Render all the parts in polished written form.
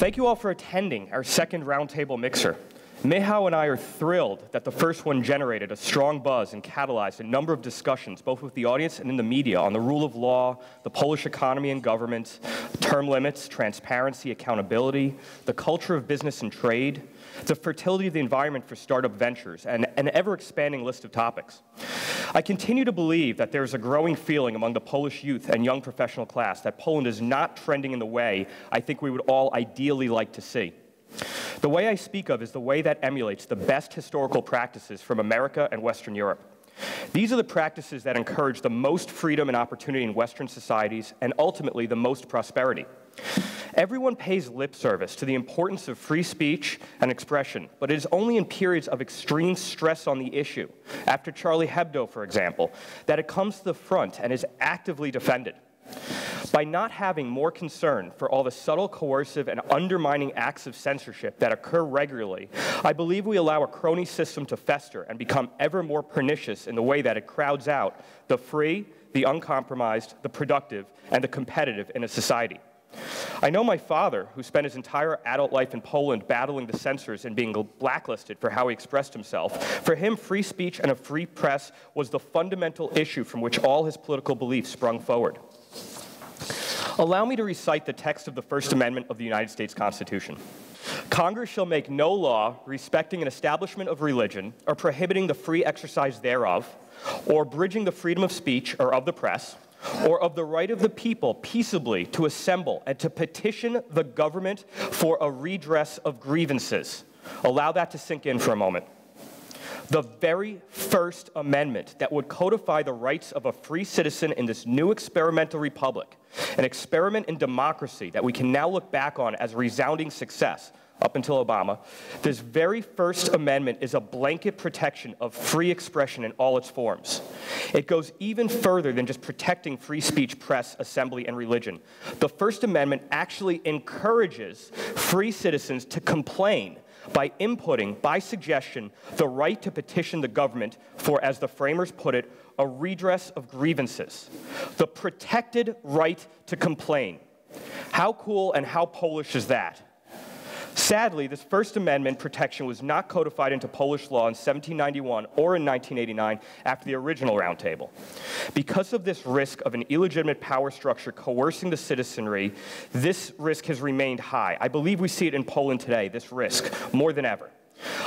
Thank you all for attending our second roundtable mixer. Michał and I are thrilled that the first one generated a strong buzz and catalyzed a number of discussions, both with the audience and in the media, on the rule of law, the Polish economy and government, term limits, transparency, accountability, the culture of business and trade, the fertility of the environment for startup ventures, and an ever-expanding list of topics. I continue to believe that there is a growing feeling among the Polish youth and young professional class that Poland is not trending in the way I think we would all ideally like to see. The way I speak of is the way that emulates the best historical practices from America and Western Europe. These are the practices that encourage the most freedom and opportunity in Western societies and ultimately the most prosperity. Everyone pays lip service to the importance of free speech and expression, but it is only in periods of extreme stress on the issue, after Charlie Hebdo, for example, that it comes to the front and is actively defended. By not having more concern for all the subtle, coercive, and undermining acts of censorship that occur regularly, I believe we allow a crony system to fester and become ever more pernicious in the way that it crowds out the free, the uncompromised, the productive, and the competitive in a society. I know my father, who spent his entire adult life in Poland battling the censors and being blacklisted for how he expressed himself. For him, free speech and a free press was the fundamental issue from which all his political beliefs sprung forward. Allow me to recite the text of the First Amendment of the United States Constitution. Congress shall make no law respecting an establishment of religion or prohibiting the free exercise thereof, or abridging the freedom of speech or of the press, or of the right of the people peaceably to assemble and to petition the government for a redress of grievances. Allow that to sink in for a moment. The very first amendment that would codify the rights of a free citizen in this new experimental republic, an experiment in democracy that we can now look back on as a resounding success, up until Obama, this very first amendment is a blanket protection of free expression in all its forms. It goes even further than just protecting free speech, press, assembly, and religion. The First Amendment actually encourages free citizens to complain by inputting, by suggestion, the right to petition the government for, as the framers put it, a redress of grievances. The protected right to complain. How cool and how Polish is that? Sadly, this First Amendment protection was not codified into Polish law in 1791 or in 1989 after the original roundtable. Because of this risk of an illegitimate power structure coercing the citizenry, this risk has remained high. I believe we see it in Poland today, this risk, more than ever.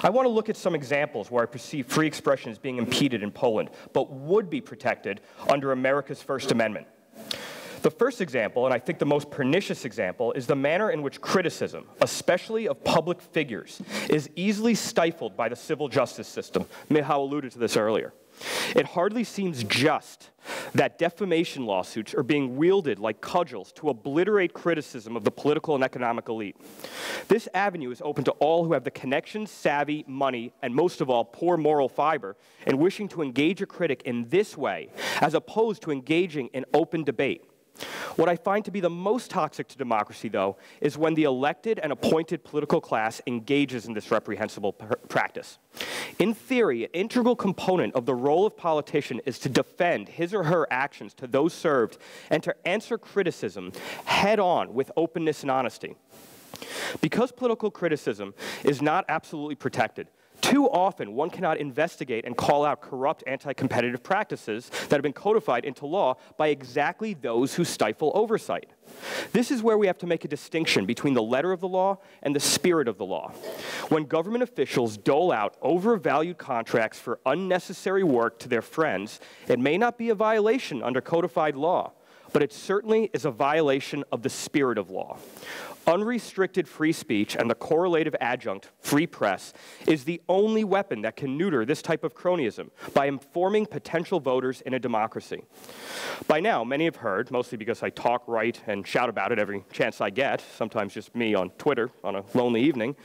I want to look at some examples where I perceive free expression as being impeded in Poland, but would be protected under America's First Amendment. The first example, and I think the most pernicious example, is the manner in which criticism, especially of public figures, is easily stifled by the civil justice system. Michał alluded to this earlier. It hardly seems just that defamation lawsuits are being wielded like cudgels to obliterate criticism of the political and economic elite. This avenue is open to all who have the connections, savvy, money, and most of all, poor moral fiber in wishing to engage a critic in this way, as opposed to engaging in open debate. What I find to be the most toxic to democracy, though, is when the elected and appointed political class engages in this reprehensible practice. In theory, an integral component of the role of politician is to defend his or her actions to those served and to answer criticism head-on with openness and honesty. Because political criticism is not absolutely protected, too often, one cannot investigate and call out corrupt anti-competitive practices that have been codified into law by exactly those who stifle oversight. This is where we have to make a distinction between the letter of the law and the spirit of the law. When government officials dole out overvalued contracts for unnecessary work to their friends, it may not be a violation under codified law, but it certainly is a violation of the spirit of law. Unrestricted free speech and the correlative adjunct, free press, is the only weapon that can neuter this type of cronyism by informing potential voters in a democracy. By now, many have heard, mostly because I talk, write, and shout about it every chance I get, sometimes just me on Twitter on a lonely evening,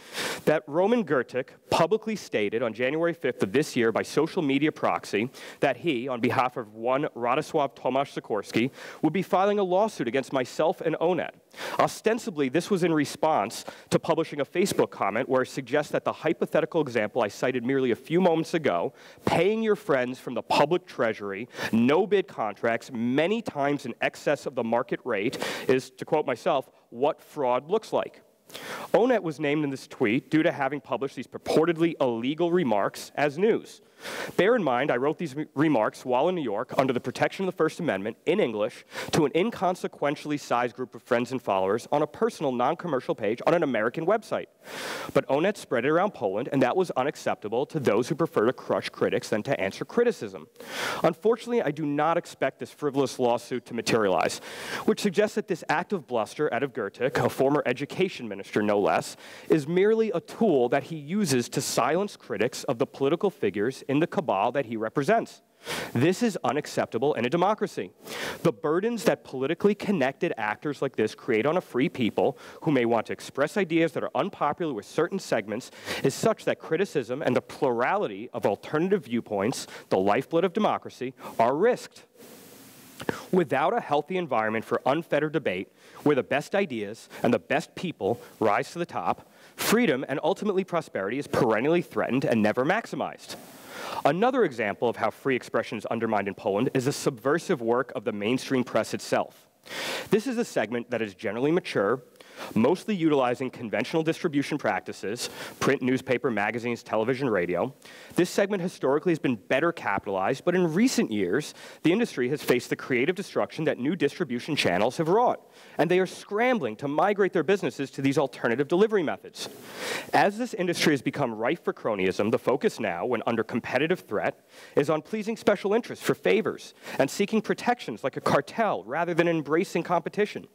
that Roman Giertych publicly stated on January 5th of this year by social media proxy that he, on behalf of one Radosław Tomasz Sikorski, would be filing a lawsuit against myself and ONET. Ostensibly, this was in response to publishing a Facebook comment where it suggests that the hypothetical example I cited merely a few moments ago, paying your friends from the public treasury, no-bid contracts, many times in excess of the market rate, is, to quote myself, what fraud looks like. Onet was named in this tweet due to having published these purportedly illegal remarks as news. Bear in mind, I wrote these remarks while in New York under the protection of the First Amendment in English to an inconsequentially sized group of friends and followers on a personal, non-commercial page on an American website. But Onet spread it around Poland, and that was unacceptable to those who prefer to crush critics than to answer criticism. Unfortunately, I do not expect this frivolous lawsuit to materialize, which suggests that this act of bluster out of Gertic, a former education minister no less, is merely a tool that he uses to silence critics of the political figures in the cabal that he represents. This is unacceptable in a democracy. The burdens that politically connected actors like this create on a free people who may want to express ideas that are unpopular with certain segments is such that criticism and the plurality of alternative viewpoints, the lifeblood of democracy, are risked. Without a healthy environment for unfettered debate, where the best ideas and the best people rise to the top, freedom and ultimately prosperity is perennially threatened and never maximized. Another example of how free expression is undermined in Poland is the subversive work of the mainstream press itself. This is a segment that is generally mature, mostly utilizing conventional distribution practices, print, newspaper, magazines, television, radio. This segment historically has been better capitalized, but in recent years, the industry has faced the creative destruction that new distribution channels have wrought, and they are scrambling to migrate their businesses to these alternative delivery methods. As this industry has become rife for cronyism, the focus now, when under competitive threat, is on pleasing special interests for favors and seeking protections like a cartel rather than embracing competition.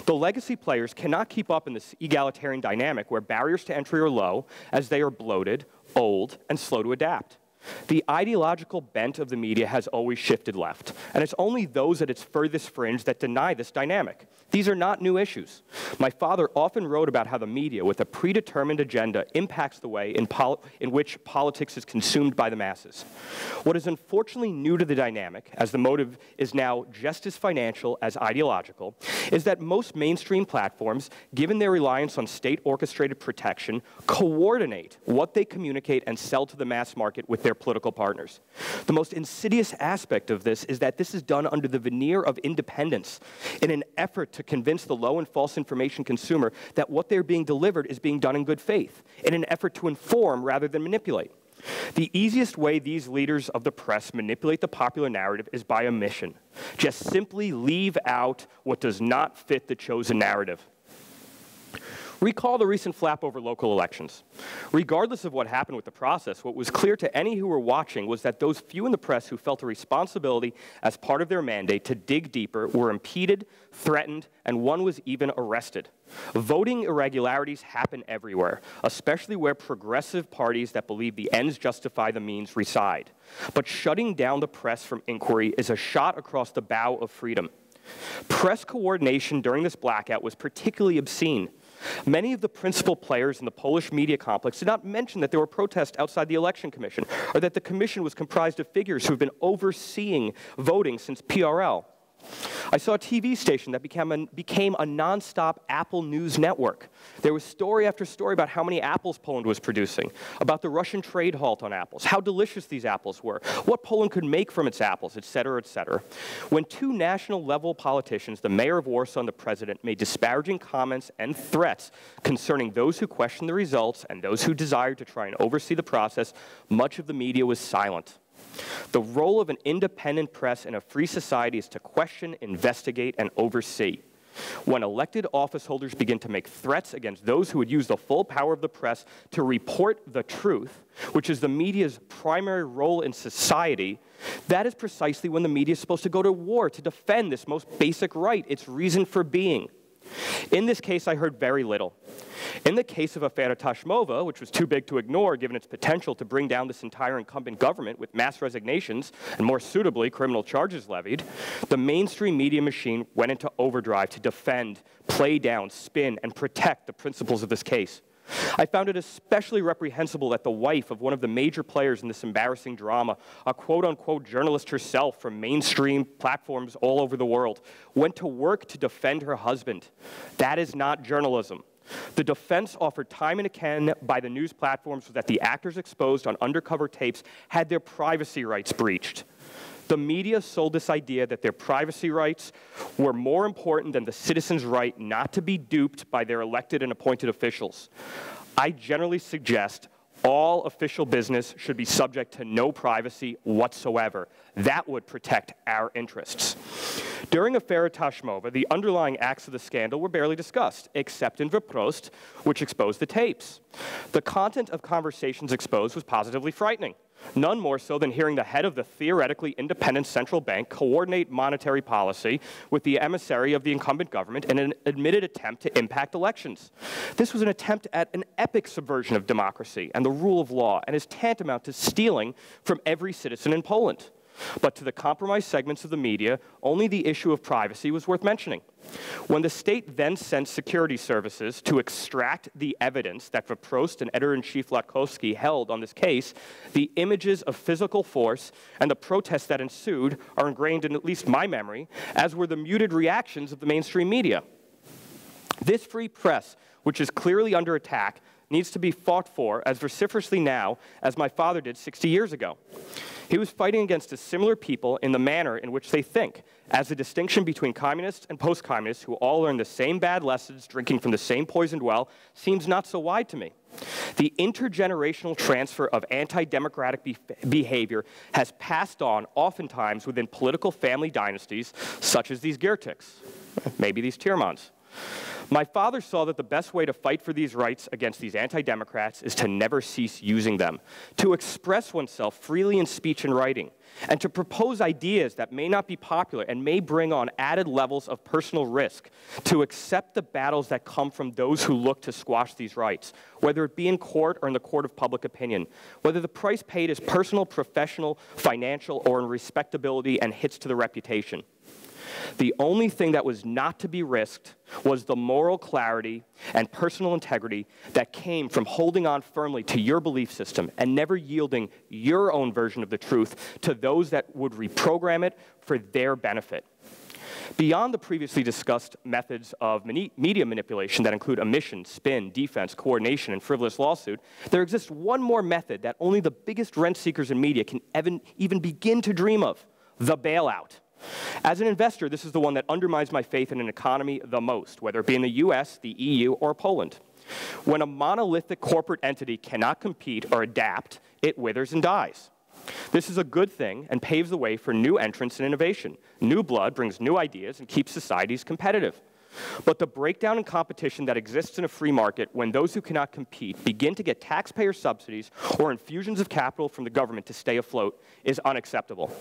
The legacy players cannot keep up in this egalitarian dynamic where barriers to entry are low, as they are bloated, old, and slow to adapt. The ideological bent of the media has always shifted left, and it's only those at its furthest fringe that deny this dynamic. These are not new issues. My father often wrote about how the media, with a predetermined agenda, impacts the way in which politics is consumed by the masses. What is unfortunately new to the dynamic, as the motive is now just as financial as ideological, is that most mainstream platforms, given their reliance on state-orchestrated protection, coordinate what they communicate and sell to the mass market with their political partners. The most insidious aspect of this is that this is done under the veneer of independence in an effort to convince the low and false information consumer that what they're being delivered is being done in good faith, in an effort to inform rather than manipulate. The easiest way these leaders of the press manipulate the popular narrative is by omission. Just simply leave out what does not fit the chosen narrative. Recall the recent flap over local elections. Regardless of what happened with the process, what was clear to any who were watching was that those few in the press who felt a responsibility as part of their mandate to dig deeper were impeded, threatened, and one was even arrested. Voting irregularities happen everywhere, especially where progressive parties that believe the ends justify the means reside. But shutting down the press from inquiry is a shot across the bow of freedom. Press coordination during this blackout was particularly obscene. Many of the principal players in the Polish media complex did not mention that there were protests outside the Election Commission, or that the commission was comprised of figures who have been overseeing voting since PRL. I saw a TV station that became a nonstop Apple News network. There was story after story about how many apples Poland was producing, about the Russian trade halt on apples, how delicious these apples were, what Poland could make from its apples, et cetera, et cetera. When two national-level politicians, the mayor of Warsaw and the president, made disparaging comments and threats concerning those who questioned the results and those who desired to try and oversee the process, much of the media was silent. The role of an independent press in a free society is to question, investigate, and oversee. When elected office holders begin to make threats against those who would use the full power of the press to report the truth, which is the media's primary role in society, that is precisely when the media is supposed to go to war to defend this most basic right, its reason for being. In this case, I heard very little. In the case of Afera Tashmova, which was too big to ignore given its potential to bring down this entire incumbent government with mass resignations and, more suitably, criminal charges levied, the mainstream media machine went into overdrive to defend, play down, spin, and protect the principles of this case. I found it especially reprehensible that the wife of one of the major players in this embarrassing drama, a quote-unquote journalist herself from mainstream platforms all over the world, went to work to defend her husband. That is not journalism. The defense offered time and again by the news platforms was that the actors exposed on undercover tapes had their privacy rights breached. The media sold this idea that their privacy rights were more important than the citizens' right not to be duped by their elected and appointed officials. I generally suggest all official business should be subject to no privacy whatsoever. That would protect our interests. During Affaire Tashmova, the underlying acts of the scandal were barely discussed, except in Vprost, which exposed the tapes. The content of conversations exposed was positively frightening. None more so than hearing the head of the theoretically independent central bank coordinate monetary policy with the emissary of the incumbent government in an admitted attempt to impact elections. This was an attempt at an epic subversion of democracy and the rule of law, and is tantamount to stealing from every citizen in Poland. But to the compromised segments of the media, only the issue of privacy was worth mentioning. When the state then sent security services to extract the evidence that Vprost and editor-in-chief Latkowski held on this case, the images of physical force and the protests that ensued are ingrained in at least my memory, as were the muted reactions of the mainstream media. This free press, which is clearly under attack, needs to be fought for as vociferously now as my father did 60 years ago. He was fighting against a similar people in the manner in which they think, as the distinction between communists and post-communists who all learn the same bad lessons, drinking from the same poisoned well, seems not so wide to me. The intergenerational transfer of anti-democratic behavior has passed on oftentimes within political family dynasties, such as these Giertychs, maybe these Tyrmands. My father saw that the best way to fight for these rights against these anti-democrats is to never cease using them, to express oneself freely in speech and writing, and to propose ideas that may not be popular and may bring on added levels of personal risk, to accept the battles that come from those who look to squash these rights, whether it be in court or in the court of public opinion, whether the price paid is personal, professional, financial, or in respectability and hits to the reputation. The only thing that was not to be risked was the moral clarity and personal integrity that came from holding on firmly to your belief system and never yielding your own version of the truth to those that would reprogram it for their benefit. Beyond the previously discussed methods of media manipulation that include omission, spin, defense, coordination, and frivolous lawsuit, there exists one more method that only the biggest rent seekers in media can even begin to dream of: the bailout. As an investor, this is the one that undermines my faith in an economy the most, whether it be in the US, the EU, or Poland. When a monolithic corporate entity cannot compete or adapt, it withers and dies. This is a good thing and paves the way for new entrants and innovation. New blood brings new ideas and keeps societies competitive. But the breakdown in competition that exists in a free market when those who cannot compete begin to get taxpayer subsidies or infusions of capital from the government to stay afloat is unacceptable.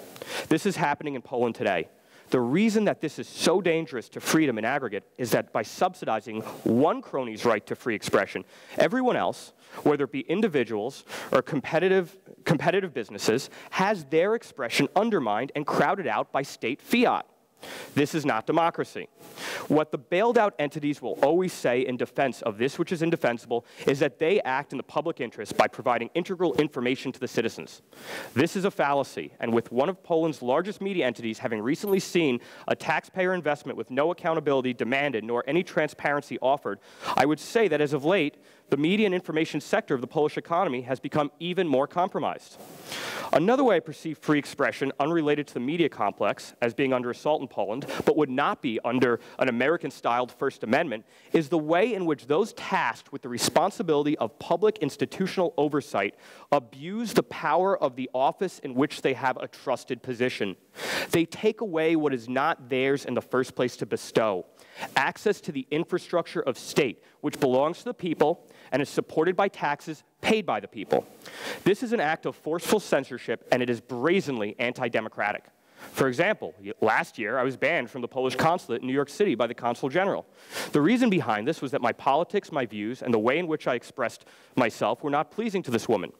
This is happening in Poland today. The reason that this is so dangerous to freedom in aggregate is that by subsidizing one crony's right to free expression, everyone else, whether it be individuals or competitive businesses, has their expression undermined and crowded out by state fiat. This is not democracy. What the bailed out entities will always say in defense of this which is indefensible is that they act in the public interest by providing integral information to the citizens. This is a fallacy, and with one of Poland's largest media entities having recently seen a taxpayer investment with no accountability demanded nor any transparency offered, I would say that as of late, the media and information sector of the Polish economy has become even more compromised. Another way I perceive free expression, unrelated to the media complex, as being under assault in Poland, but would not be under an American-styled First Amendment, is the way in which those tasked with the responsibility of public institutional oversight abuse the power of the office in which they have a trusted position. They take away what is not theirs in the first place to bestow: access to the infrastructure of state, which belongs to the people and is supported by taxes paid by the people. This is an act of forceful censorship, and it is brazenly anti-democratic. For example, last year I was banned from the Polish consulate in New York City by the Consul General. The reason behind this was that my politics, my views, and the way in which I expressed myself were not pleasing to this woman.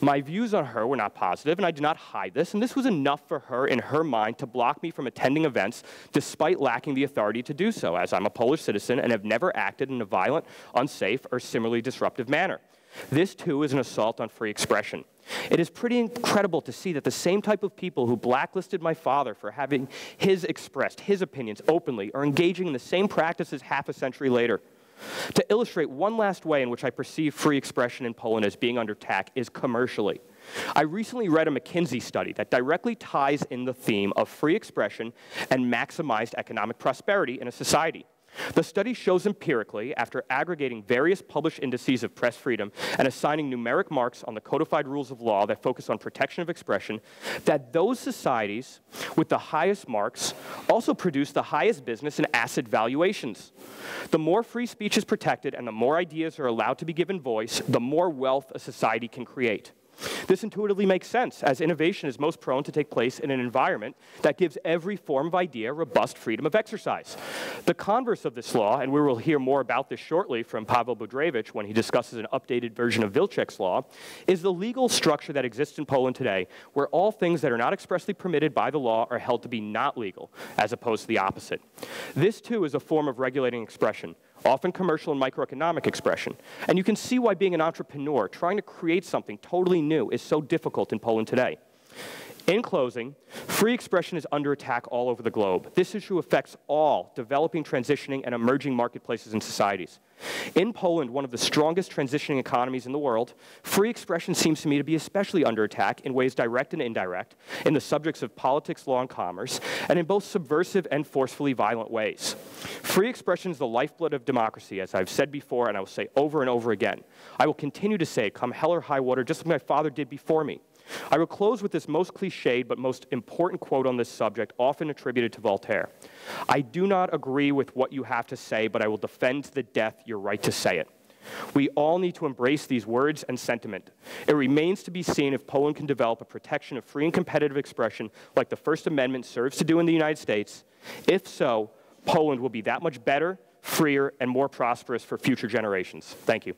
My views on her were not positive, and I did not hide this, and this was enough for her, in her mind, to block me from attending events despite lacking the authority to do so, as I'm a Polish citizen and have never acted in a violent, unsafe, or similarly disruptive manner. This, too, is an assault on free expression. It is pretty incredible to see that the same type of people who blacklisted my father for having expressed his opinions openly are engaging in the same practices half a century later. To illustrate one last way in which I perceive free expression in Poland as being under attack is commercially. I recently read a McKinsey study that directly ties in the theme of free expression and maximized economic prosperity in a society. The study shows empirically, after aggregating various published indices of press freedom and assigning numeric marks on the codified rules of law that focus on protection of expression, that those societies with the highest marks also produce the highest business and asset valuations. The more free speech is protected and the more ideas are allowed to be given voice, the more wealth a society can create. This intuitively makes sense, as innovation is most prone to take place in an environment that gives every form of idea robust freedom of exercise. The converse of this law, and we will hear more about this shortly from Paweł Budrewicz when he discusses an updated version of Wilczek's law, is the legal structure that exists in Poland today, where all things that are not expressly permitted by the law are held to be not legal, as opposed to the opposite. This, too, is a form of regulating expression, often commercial and microeconomic expression. And you can see why being an entrepreneur, trying to create something totally new, is so difficult in Poland today. In closing, free expression is under attack all over the globe. This issue affects all developing, transitioning, and emerging marketplaces and societies. In Poland, one of the strongest transitioning economies in the world, free expression seems to me to be especially under attack in ways direct and indirect, in the subjects of politics, law, and commerce, and in both subversive and forcefully violent ways. Free expression is the lifeblood of democracy, as I've said before, and I will say over and over again. I will continue to say it, come hell or high water, just like my father did before me. I will close with this most cliched but most important quote on this subject, often attributed to Voltaire. I do not agree with what you have to say, but I will defend to the death your right to say it. We all need to embrace these words and sentiment. It remains to be seen if Poland can develop a protection of free and competitive expression like the First Amendment serves to do in the United States. If so, Poland will be that much better, freer, and more prosperous for future generations. Thank you.